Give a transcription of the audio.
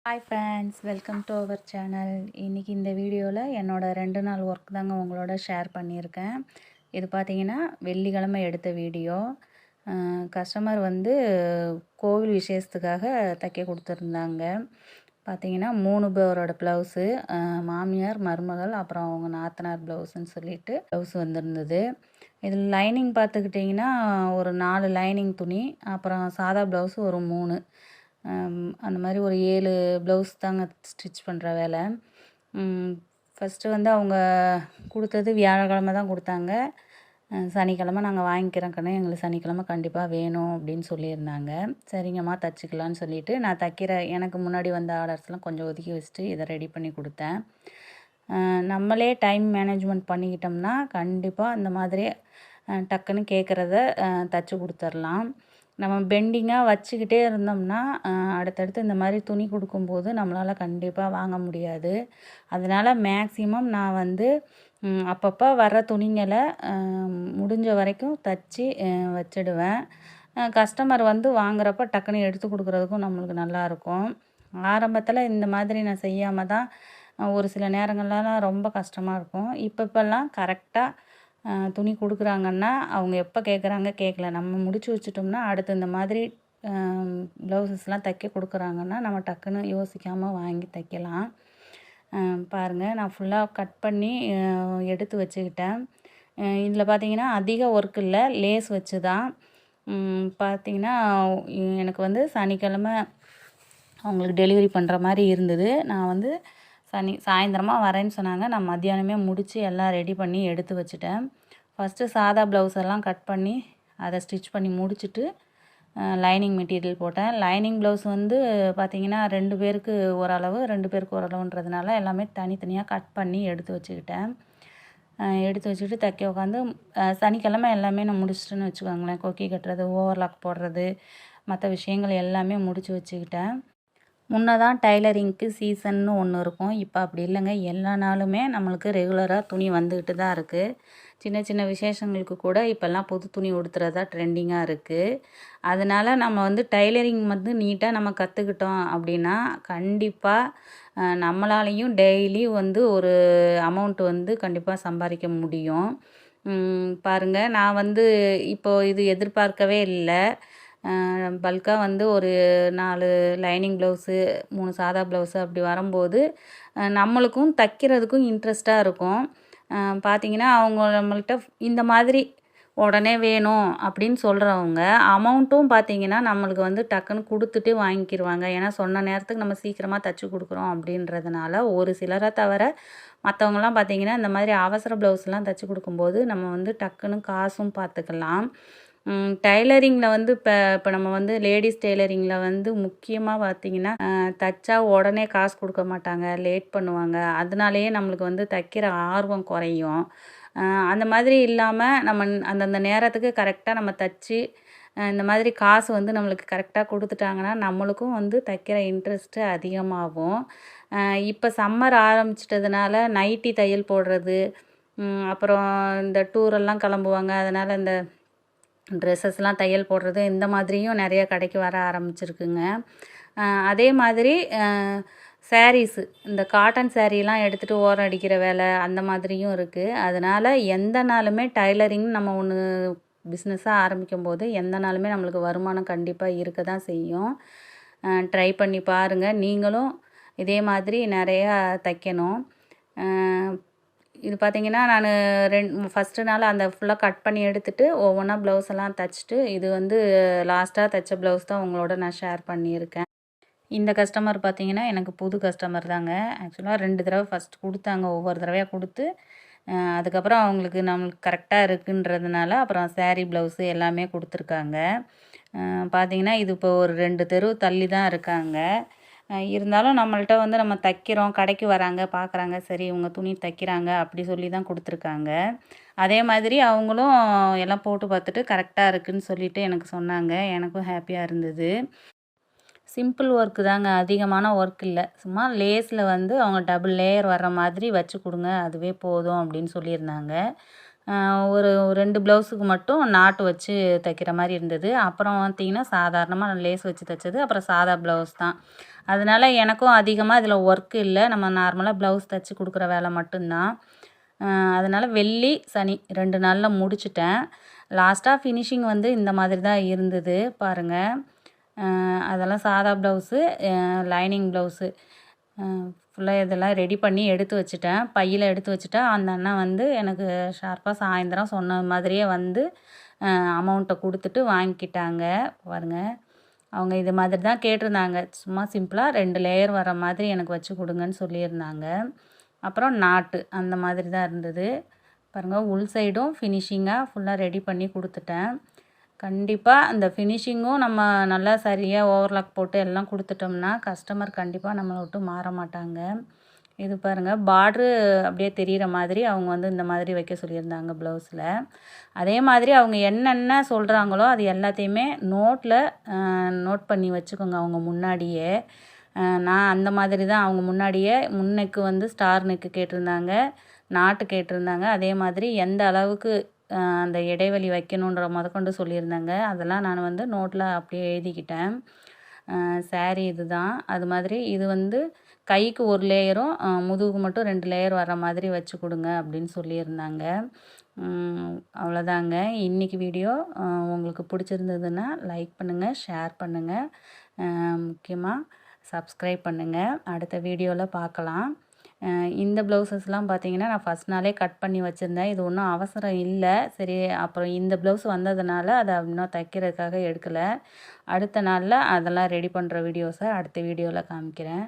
Hi friends, welcome to our channel. இன்றைக்கி இந்த வீடியோவில் என்னோடய 2 நாள் ஒர்க் தாங்க உங்களோட ஷேர் பண்ணியிருக்கேன். இது பார்த்திங்கன்னா வெள்ளிக்கிழமை எடுத்த வீடியோ. கஸ்டமர் வந்து கோவில் விசேஷத்துக்காக தைக்க கொடுத்துருந்தாங்க. பார்த்திங்கன்னா 3 பேரோட ப்ளவுஸு, மாமியார், மருமகள், அப்புறம் அவங்க நாத்தனார் ப்ளவுஸுன்னு சொல்லிட்டு ப்ளவுஸ் வந்திருந்தது. இதில் லைனிங் பார்த்துக்கிட்டிங்கன்னா ஒரு 4 லைனிங் துணி, அப்புறம் சாதா ப்ளவுஸு ஒரு 3, அந்த மாதிரி ஒரு 7 ப்ளவுஸ் தாங்க ஸ்டிச் பண்ணுற வேலை. ஃபஸ்ட்டு வந்து அவங்க கொடுத்தது வியாழக்கிழமை தான் கொடுத்தாங்க. சனிக்கிழமை நாங்கள் வாங்கிக்கிறோம் கண்ணு, எங்களுக்கு சனிக்கிழமை கண்டிப்பாக வேணும் அப்படின்னு சொல்லியிருந்தாங்க. சரிங்கம்மா தச்சுக்கலான்னு சொல்லிவிட்டு நான் எனக்கு முன்னாடி வந்த ஆர்டர்ஸ்லாம் கொஞ்சம் ஒதுக்கி வச்சுட்டு இதை ரெடி பண்ணி கொடுத்தேன். நம்மளே டைம் மேனேஜ்மெண்ட் பண்ணிக்கிட்டோம்னா கண்டிப்பாக இந்த மாதிரி டக்குன்னு கேட்குறத தச்சு கொடுத்துர்லாம். நம்ம பெண்டிங்காக வச்சுக்கிட்டே இருந்தோம்னா அடுத்தடுத்து இந்த மாதிரி துணி கொடுக்கும்போது நம்மளால் கண்டிப்பாக வாங்க முடியாது. அதனால் மேக்ஸிமம் நான் வந்து அப்பப்போ வர்ற துணிங்களை முடிஞ்ச வரைக்கும் தச்சு வச்சிடுவேன். கஸ்டமர் வந்து வாங்குறப்ப டக்குன்னு எடுத்து கொடுக்குறதுக்கும் நம்மளுக்கு நல்லாயிருக்கும். ஆரம்பத்தில் இந்த மாதிரி நான் செய்யாமல் தான் ஒரு சில நேரங்கள்லாம் ரொம்ப கஷ்டமாக இருக்கும். இப்போல்லாம் கரெக்டாக துணி கொடுக்குறாங்கன்னா அவங்க எப்போ கேட்குறாங்க கேட்கல, நம்ம முடிச்சு வச்சிட்டோம்னா அடுத்து இந்த மாதிரி ப்ளவுஸஸ்லாம் தைக்க கொடுக்குறாங்கன்னா நம்ம டக்குன்னு யோசிக்காமல் வாங்கி தைக்கலாம். பாருங்கள், நான் ஃபுல்லாக கட் பண்ணி எடுத்து வச்சுக்கிட்டேன். இதில் பார்த்திங்கன்னா அதிக ஒர்க் இல்லை, லேஸ் வச்சு தான். பார்த்திங்கன்னா எனக்கு வந்து சனிக்கிழமை அவங்களுக்கு டெலிவரி பண்ணுற மாதிரி இருந்தது. நான் வந்து சாயந்தரமாக வரேன்னு சொன்னாங்க. நான் மத்தியானமே முடித்து எல்லாம் ரெடி பண்ணி எடுத்து வச்சுட்டேன். ஃபஸ்ட்டு சாதா ப்ளவுஸ் எல்லாம் கட் பண்ணி அதை ஸ்டிச் பண்ணி முடிச்சுட்டு லைனிங் மெட்டீரியல் போட்டேன். லைனிங் ப்ளவுஸ் வந்து பார்த்திங்கன்னா 2 பேருக்கு ஓரளவு, 2 பேருக்கு ஓரளவுன்றதுனால எல்லாமே தனித்தனியாக கட் பண்ணி எடுத்து வச்சுக்கிட்டேன். எடுத்து வச்சுட்டு தைக்க உட்காந்து சனிக்கிழமை எல்லாமே நான் முடிச்சிட்டேன்னு வச்சுக்கோங்களேன். கொக்கி கட்டுறது, ஓவர்லாக் போடுறது, மற்ற விஷயங்கள் எல்லாமே முடித்து வச்சுக்கிட்டேன். முன்ன தான் டைலரிங்க்கு சீசன்னு ஒன்று இருக்கும். இப்போ அப்படி இல்லைங்க. எல்லா நாளுமே நம்மளுக்கு ரெகுலராக துணி வந்துக்கிட்டு தான் இருக்குது. சின்ன சின்ன விசேஷங்களுக்கு கூட இப்போல்லாம் புது துணி உடுத்துறதா ட்ரெண்டிங்காக இருக்குது. அதனால் நம்ம வந்து டைலரிங் வந்து நீட்டாக நம்ம கற்றுக்கிட்டோம் அப்படின்னா கண்டிப்பாக நம்மளாலையும் டெய்லி வந்து ஒரு அமௌண்ட் வந்து கண்டிப்பாக சம்பாதிக்க முடியும். பாருங்கள், நான் வந்து இப்போது இது எதிர்பார்க்கவே இல்லை. பல்காக வந்து ஒரு 4 லைனிங் ப்ளவுஸு, 3 சாதா ப்ளவுஸு அப்படி வரும்போது நம்மளுக்கும் தைக்கிறதுக்கும் இன்ட்ரெஸ்ட்டாக இருக்கும். பார்த்திங்கன்னா அவங்க நம்மள்கிட்ட இந்த மாதிரி உடனே வேணும் அப்படின்னு சொல்கிறவங்க அமௌண்ட்டும் பார்த்திங்கன்னா நம்மளுக்கு வந்து டக்குன்னு கொடுத்துட்டு வாங்கிக்கிடுவாங்க. ஏன்னா சொன்ன நேரத்துக்கு நம்ம சீக்கிரமாக தைச்சி கொடுக்குறோம் அப்படின்றதுனால. ஒரு சிலரை தவிர மற்றவங்களாம் பார்த்திங்கன்னா இந்த மாதிரி அவசர ப்ளவுஸ்லாம் தைச்சி கொடுக்கும்போது நம்ம வந்து டக்குன்னு காசும் பார்த்துக்கலாம். டைலரிங்கில் வந்து இப்போ நம்ம வந்து லேடிஸ் டெய்லரிங்கில் வந்து முக்கியமாக பார்த்திங்கன்னா தைச்சா உடனே காசு கொடுக்க மாட்டாங்க, லேட் பண்ணுவாங்க. அதனாலேயே நம்மளுக்கு வந்து தைக்கிற ஆர்வம் குறையும். அந்த மாதிரி இல்லாமல் நம்ம அந்தந்த நேரத்துக்கு கரெக்டாக நம்ம தைச்சி இந்த மாதிரி காசு வந்து நம்மளுக்கு கரெக்டாக கொடுத்துட்டாங்கன்னா நம்மளுக்கும் வந்து தைக்கிற இன்ட்ரெஸ்ட்டு அதிகமாகும். இப்போ சம்மர் ஆரம்பிச்சிட்டதுனால நைட்டி தையல் போடுறது, அப்புறம் இந்த டூரெல்லாம் கிளம்புவாங்க, அதனால் இந்த ட்ரெஸ்ஸஸ்லாம் தையல் போடுறது, இந்த மாதிரியும் நிறைய கடைக்கு வர ஆரம்பிச்சிருக்குங்க. அதே மாதிரி சாரீஸு, இந்த காட்டன் சாரீலாம் எடுத்துகிட்டு ஓரம் அடிக்கிற வேலை அந்த மாதிரியும் இருக்குது. அதனால் எந்த நாளுமே டைலரிங் நம்ம ஒன்று பிஸ்னஸாக ஆரம்பிக்கும் போது எந்த நாளுமே நம்மளுக்கு வருமானம் கண்டிப்பாக இருக்க தான் செய்யும். ட்ரை பண்ணி பாருங்கள். நீங்களும் இதே மாதிரி நிறையா தைக்கணும். இது பார்த்திங்கன்னா நான் ஃபஸ்ட்டு நாள் அந்த ஃபுல்லாக கட் பண்ணி எடுத்துகிட்டு ஒவ்வொன்றா ப்ளவுஸ் எல்லாம் தைச்சிட்டு, இது வந்து லாஸ்ட்டாக தைச்ச ப்ளவுஸ் தான் உங்களோட நான் ஷேர் பண்ணியிருக்கேன். இந்த கஸ்டமர் பார்த்திங்கன்னா எனக்கு புது கஸ்டமர் தாங்க. ஆக்சுவலாக 2 தடவை ஃபஸ்ட் கொடுத்தாங்க. ஒவ்வொரு தடவையாக கொடுத்து அதுக்கப்புறம் அவங்களுக்கு நம்மளுக்கு கரெக்டாக இருக்குன்றதுனால அப்புறம் சாரீ ப்ளவுஸு எல்லாமே கொடுத்துருக்காங்க. பார்த்திங்கன்னா இது இப்போ ஒரு 2 தெரு தள்ளி தான் இருக்காங்க. இருந்தாலும் நம்மள்ட்ட வந்து நம்ம தைக்கிறோம், கடைக்கு வராங்க, பார்க்குறாங்க, சரி இவங்க துணி தைக்கிறாங்க அப்படி சொல்லி தான் கொடுத்துருக்காங்க. அதே மாதிரி அவங்களும் எல்லாம் போட்டு பார்த்துட்டு கரெக்டாக இருக்குதுன்னு சொல்லிவிட்டு எனக்கு சொன்னாங்க. எனக்கும் ஹாப்பியாக இருந்தது. சிம்பிள் ஒர்க்கு தாங்க, அதிகமான ஒர்க் இல்லை. சும்மா லேஸில் வந்து அவங்க டபுள் லேயர் வர்ற மாதிரி வச்சு கொடுங்க, அதுவே போதும் அப்படின்னு சொல்லியிருந்தாங்க. ஒரு 2 ப்ளவுஸுக்கு மட்டும் நாட்டு வச்சு தைக்கிற மாதிரி இருந்தது. அப்புறம் பார்த்திங்கன்னா சாதாரணமாக நான் லேஸ் வச்சு தைச்சது. அப்புறம் சாதா ப்ளவுஸ் தான். அதனால் எனக்கும் அதிகமாக இதில் ஒர்க் இல்லை. நம்ம நார்மலாக ப்ளவுஸ் தைச்சி கொடுக்குற வேலை மட்டும்தான். அதனால் வெள்ளி சனி 2 நாளில் முடிச்சிட்டேன். லாஸ்ட்டாக ஃபினிஷிங் வந்து இந்த மாதிரி தான் இருந்தது பாருங்கள். அதெல்லாம் சாதா ப்ளவுஸு, லைனிங் ப்ளவுஸு ஃபுல்லாக இதெல்லாம் ரெடி பண்ணி எடுத்து வச்சுட்டேன். பையில் எடுத்து வச்சுட்டேன். அந்த அண்ணன் வந்து எனக்கு ஷார்ப்பாக சாயந்தரம் சொன்ன மாதிரியே வந்து அமௌண்ட்டை கொடுத்துட்டு வாங்கிக்கிட்டாங்க பாருங்கள். அவங்க இது மாதிரி தான் கேட்டிருந்தாங்க. சும்மா சிம்பிளாக 2 லேயர் வர மாதிரி எனக்கு வச்சு கொடுங்கன்னு சொல்லியிருந்தாங்க. அப்புறம் நாட்டு அந்த மாதிரி தான் இருந்தது பாருங்கள். உள் சைடும் ஃபினிஷிங்காக ஃபுல்லாக ரெடி பண்ணி கொடுத்துட்டேன். கண்டிப்பாக அந்த ஃபினிஷிங்கும் நம்ம நல்லா சரியாக ஓவர்லாக் போட்டு எல்லாம் கொடுத்துட்டோம்னா கஸ்டமர் கண்டிப்பாக நம்மளை விட்டு மாற மாட்டாங்க. இது பாருங்கள், பார்ட்ரு அப்படியே தெரிகிற மாதிரி அவங்க வந்து இந்த மாதிரி வைக்க சொல்லியிருந்தாங்க ப்ளவுஸில். அதே மாதிரி அவங்க என்னென்ன சொல்கிறாங்களோ அது எல்லாத்தையுமே நோட் பண்ணி வச்சுக்கோங்க அவங்க முன்னாடியே. நான் அந்த மாதிரி தான் அவங்க முன்னாடியே முன்னைக்கு வந்து ஸ்டார் நெக்கு கேட்டிருந்தாங்க, நாட்டு கேட்டிருந்தாங்க. அதே மாதிரி எந்த அளவுக்கு அந்த இடைவெளி வைக்கணுன்ற முதற்கொண்டு சொல்லியிருந்தாங்க. அதெல்லாம் நான் வந்து நோட்டில் அப்படியே எழுதிக்கிட்டேன். சாரீ இது தான். அது மாதிரி இது வந்து கைக்கு 1 லேயரும் முதுகுக்கு மட்டும் 2 லேயர் வர மாதிரி வச்சு கொடுங்க அப்படின்னு சொல்லியிருந்தாங்க. அவ்வளோதாங்க இன்றைக்கி வீடியோ. உங்களுக்கு பிடிச்சிருந்ததுன்னா லைக் பண்ணுங்கள், ஷேர் பண்ணுங்கள், முக்கியமாக சப்ஸ்கிரைப் பண்ணுங்கள். அடுத்த வீடியோவில் பார்க்கலாம். இந்த ப்ளவுஸஸ்லாம் பார்த்தீங்கன்னா நான் ஃபஸ்ட் நாளே கட் பண்ணி வச்சுருந்தேன். இது ஒன்றும் அவசரம் இல்லை. சரி, அப்புறம் இந்த ப்ளவுஸ் வந்ததுனால அதை இன்னும் தைக்கிறதுக்காக எடுக்கலை. அடுத்த நாளில் அதெல்லாம் ரெடி பண்ணுற வீடியோஸை அடுத்த வீடியோவில் காமிக்கிறேன்.